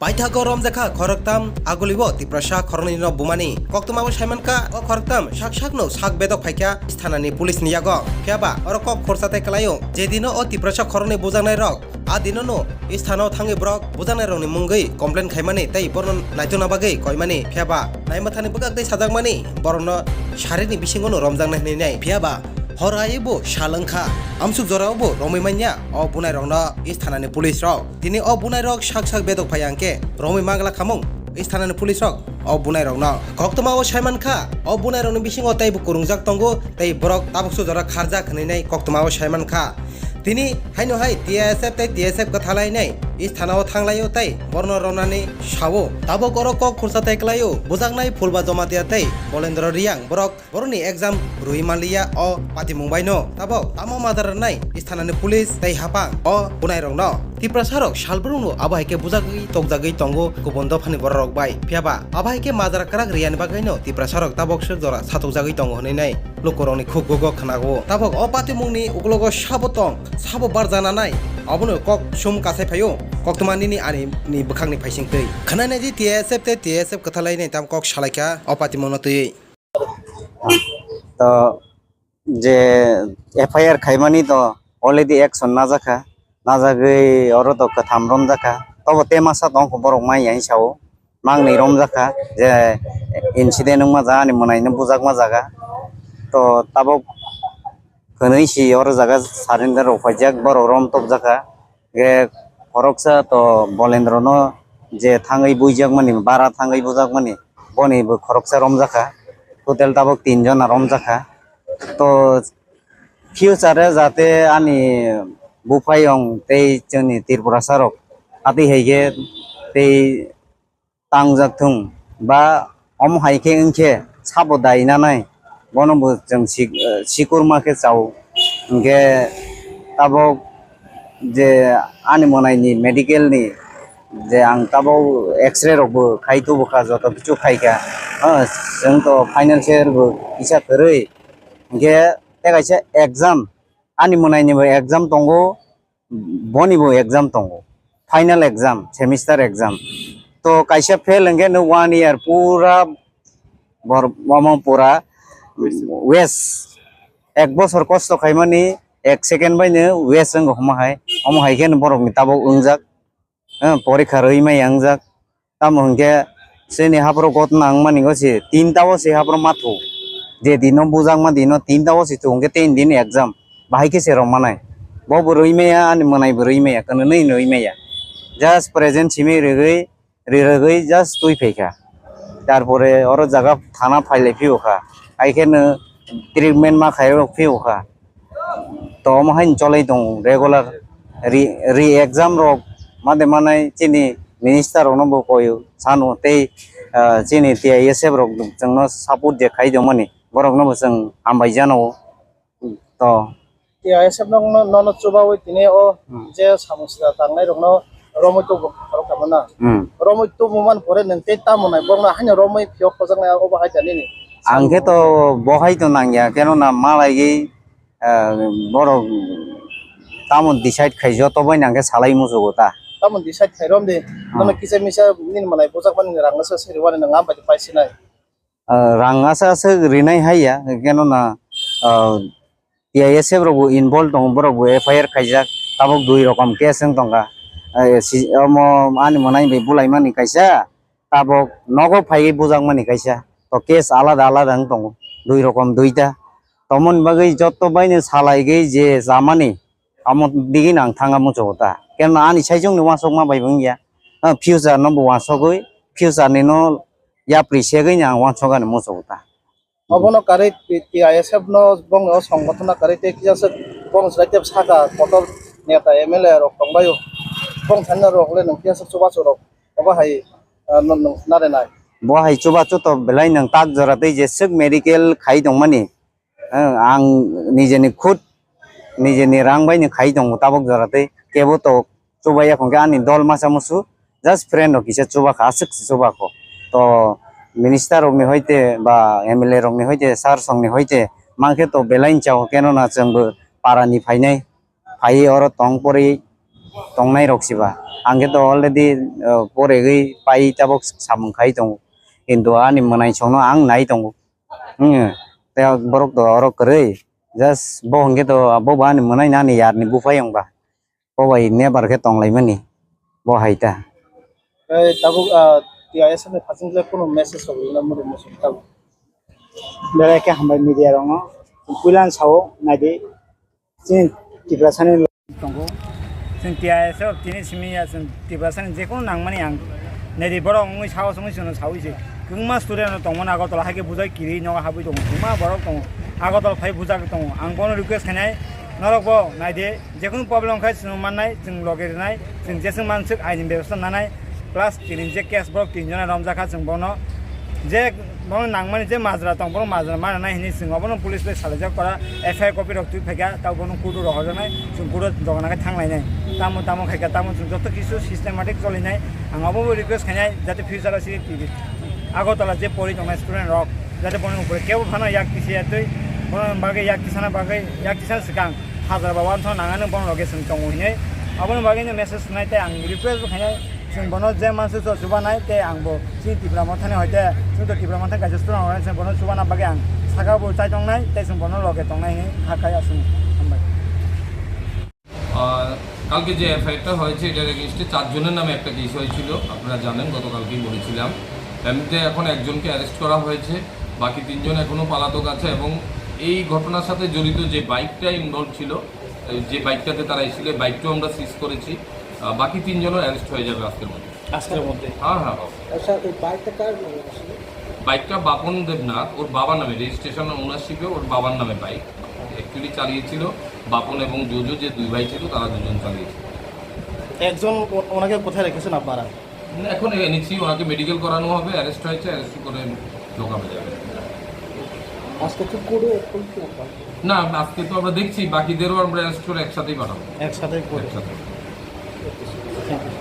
Paitha gorom jakha khoroktam agulibo tiprasa khoroni no bumani koktuma saimanka o khoroktam sak no sak bedok phaikya sthanani police ni yago phiaba orok khorsate kalayo jedino o tiprasa khoroni bujanai rok adino no sthano thangi brok bujanai rok ni mungoi complain khaimani tei boron naitona bagai koimani phiaba naimathani bugak dei sajakmani borono sharini bisingo no romjangnai nei phiaba Horaibo Shalangka Amsuk Zorabo Romimanya o Bunai Rongna Isthanani Police Rock Tini o Bunai Rock Shak Bedok Payangke Romi Mangla Kamung Isthanani Police Rock o Bunai Rongna Koktoma o Shaimanka o Bunai Rong Bising o Taibu Kurungjak Tongo Tei Borok Tabuksu Zora Kharjak Nei Koktoma o Shaimanka Tini Haino Hai TSF Kathalai Nei Isthanao Thanglayo Tai Borno Ronani Shawo Tabo Korok Kursa Teklayo Bujaknai Fulba Jomatia Tai Bolendro Riang Borok Boroni exam Rui Malia o Pati Mumbai no Tabo Tamo Madar Nai Isthanani Police Tai Hapang o Bunai Rongno Tiprasarok Shalbruno Abaike Bujagi Tokjagi Tongo Kubondo Phani Borok Bai Phiaba Abaike Madar Karak Rian Bagaino Tiprasarok Tabok Sudora Satokjagi Tongo Nei Lokoroni Khuggo Khanago Tabok o Pati Mungni Uklogo Shabotong Sabo Barzana Nai Abono Kok Shum Kasai Payo Koktumani ni ani ni Bukhangni Paising Tei Khanane ji TSF Kathalai Nei Tam Kok Shalaka o Pati Mungno Tei तो जे FIR खाइमानी तो already action ना जाखा ना जागै और तो कथाम रम जाखा तब तेमासा दं खबर माइ यही साव मांग नै रम जाखा जे इंसिडेंट मा जा नि मनाइनो बुजाक मा जागा तो तब खनैसि और जागा सारेंडर अफाइजाक बर रम तब जाखा गे खरकसा तो बलेन्द्र नो जे थाङै बुइजाक मानि बारा थाङै बुजाक मानि बनि खरकसा रम जाखा टोटल तब 3 जन रम जाखा तो फ्यूचर जाते आनी बुफायं ते जोंनि त्रिपुरा सारक आति हैगे ते तांजाकथुं बा अम हाइके ओंखे साबो दायनानै बनबो जों सिकुरमाके चाव ओंखे ताबो जे आनि मनायनि मेडिकेलनि जे आं ताबो एक्सरे रबो खाइतो बखा जत किछु खाइका जों तो फाइनान्सियरबो इसा थरै ओंखे तेगाइसे एग्जाम आनि मनायनिबो एग्जाम दंगो बनिबो एग्जाम दंगो फाइनल एग्जाम सेमिस्टार एग्जाम तो काइसे फेल होंगे नो 1 ईयर पूरा पूरा वेस्ट एक बছर कष्ट खाइमानि एक सेकेंड बायनो वेस्ट जों हम हाइके बरक मिताबो ओंजाक परीक्षा रैमाय आंजाक ताम होंगे सेनि हाब्रो गत नांग मानि गसे 3 तावो से हाब्रो माथो जे दिनो बुजाक मा दिनो 3 तावो से होंगे 3 दिन एग्जाम बाहायके से रमानाय बबो रैमाया आनि मनायबो रैमाया कनो नै रैमाया जस्ट प्रेजेंट सिमे रेगै जस्ट तुइ फेखा तारपरे और जागा थाना फाइले फिउखा आइखेनो ट्रिटमेंट मा खायो फिउखा तो हमहाइन चलै दं रेगुलार रि एग्जाम रक मादे मानाय चिनि मिनिस्टार रनबो कयो सानो ते चिनि TISF रक जोंनो सपोर्ट जे खाइ दमनि बरकनो जों हामबाय जानो तो TISF no chubawi tini o je samosya tangnai rokno romoi to khorokkamana romoi to muman pore nang te tamonai borna haino romoi phio khojaknai o bahai tani ni आंखे तो बहाय तो नांगिया केनो ना मालायगै बरक तामन डिसाइड खाइजो तो बाय नांगे सालाय मुजोगोता tamon decide khairom de nono kisa misa nin malai bojakmani rangasa seriwani nang am bai paisinai रांगासा से रिनाय हाया केनो ना TISF रबो इनवॉल्व दं बरबो एफआईआर खाइजाक ताबक 2 रकम केस जों दंगा आनि मनाय बे बुलाय मानि काइसा ताबक नगो फाइ बुजाक मानि काइसा तो केस आलादा दं 2 रकम 2टा तमन बागै जत्त बायनो सालायगै जे जामानि आमन दिगि नां थांगा मुजोगोता केन आनि साइजों वासक मा बायबंगिया फ्यूचर नबो वासगै फ्यूचर नि न या प्रिसेगै ना वासगानो मुजोगोता obono kare TISF no bong no সংগঠনা kare te kisa bong sraitep saka kotor neta MLA rok tongbayo bong thanna rok le nang kisa chuba chorok oba hai nare nai बहाय चुबा चुतो बेलाय नों ताक जराते जे सग medical खाइ दं मानि आं निजेनि खुद निजेनि रां बायनो खाइ दं ताबक जराते केबो तो चुबाया खंगे आनि दल मासा मुसु जस्ट फ्रेंड किसे चुबा खासक चुबा को तो मिनिस्टार रंनि होइते बा MLA रंनि होइते सार संनि होइते मांखे तो बेलाइन चाव केनो ना जोंबो पारानि फाइनाय फाइ और तंग परि tongnahi roksiba angke to already pore gei pai tabok samungkai tongo কিন্তু ani manai chongno ang nai tongo te borok to orok krei just bo hongke to bo bani manai nani yar ni bufayong ba bo bai ne bar ke tonglai mani bo haita tabuk ti ISF ni phasing le kono message hobi na mo mo tab Dari ke hambai media rongo pulan sao nadi sin tibrasani tongo sin TISF tini simi ya sin tibrasani je kono nangmani ang nadi borok ngui sao sumi sono sao ise kungma student tongmon agotol hage bujai kiri nyoga habui tongo kungma borok tongo agotol phai bujak tongo ang kono request khanai norok bo nadi je kono problem khai sinu mannai jing loge nai jing jesing mansuk aini ব্যবস্থা nanai plus tini je case borok tinjona romjakha jing bono যে বন নাংমানি যে মাজরা তং বন মাজরা মানা নাই হিনি সিং বন পুলিশ লে সালেজা করা এফআই কপি রক্তু ফেকা তাও বন কুডু রহজ নাই সুং কুডু জগনাকে থাংলাই নাই তামো তামো খাইকা তামো সুং যত কিছু সিস্টেমেটিক চলি নাই আং অবো রিকোয়েস্ট খাই যাতে ফিউচার আছে টিভি আগতলা যে পড়ি তং স্টুডেন্ট রক যাতে বন উপরে কেউ ফানা ইয়াক কিসি এতই বন বাগে ইয়াক কিসানা বাগে ইয়াক কিসান সিকাং হাজার বা ওয়ান থ নাঙানো বন লোকেশন তং হিনে অবন বাগে মেসেজ নাইতে আং রিকোয়েস্ট খাই जों बनो जे मानसि ज सुबानाय ते आंबो सि तिब्रा मथाने हयते जों तो तिब्रा मथान गाजस तोन हरनाय जों बनो सुबाना बागे आं सागाबो चाइ दंनाय ते जों बनो लगे दंनाय नि हाखाय आसुन हामबाय কালকে যে এফআইআরটা হয়েছে এটার এগেইনস্টে 4 জনের নামে একটা কেস হয়েছিল আপনারা জানেন গতকালকেই বলেছিলাম এমনিতে এখন একজনকে অ্যারেস্ট করা হয়েছে বাকি 3 জন এখনো পলাতক আছে এবং এই ঘটনার সাথে জড়িত যে বাইকটা ইনভলভ ছিল যে বাইকটাতে তারা এসেছিল বাইকটাও আমরা সিজ করেছি বাকি 3 জনও অ্যারেস্ট হয়ে যাবে আজকের মধ্যে হ্যাঁ হ্যাঁ আচ্ছা এই বাইকটা কার আসলে বাইকটা বাপন দেবনাথ ওর বাবার নামে রেজিস্ট্রেশন ওনারশিপে ওর বাবার নামে বাইক অ্যাকচুয়ালি চালিয়েছিল বাপন এবং জোজো যে 2 ভাই ছিল তারা দুজন চালিয়েছিল একজন ওনাকে কোথায় রেখেছেন আপনারা এখন এনেছি ওনাকে মেডিকেল করানো হবে অ্যারেস্ট হয়েছে অ্যারেস্ট করে ঢোকাবে যাবে আজকে কি করে না আজকে তো আমরা দেখছি বাকিদেরও আমরা অ্যারেস্ট করে একসাথেই পাঠাবো একসাথে করে একসাথে থ্যাংক ইউ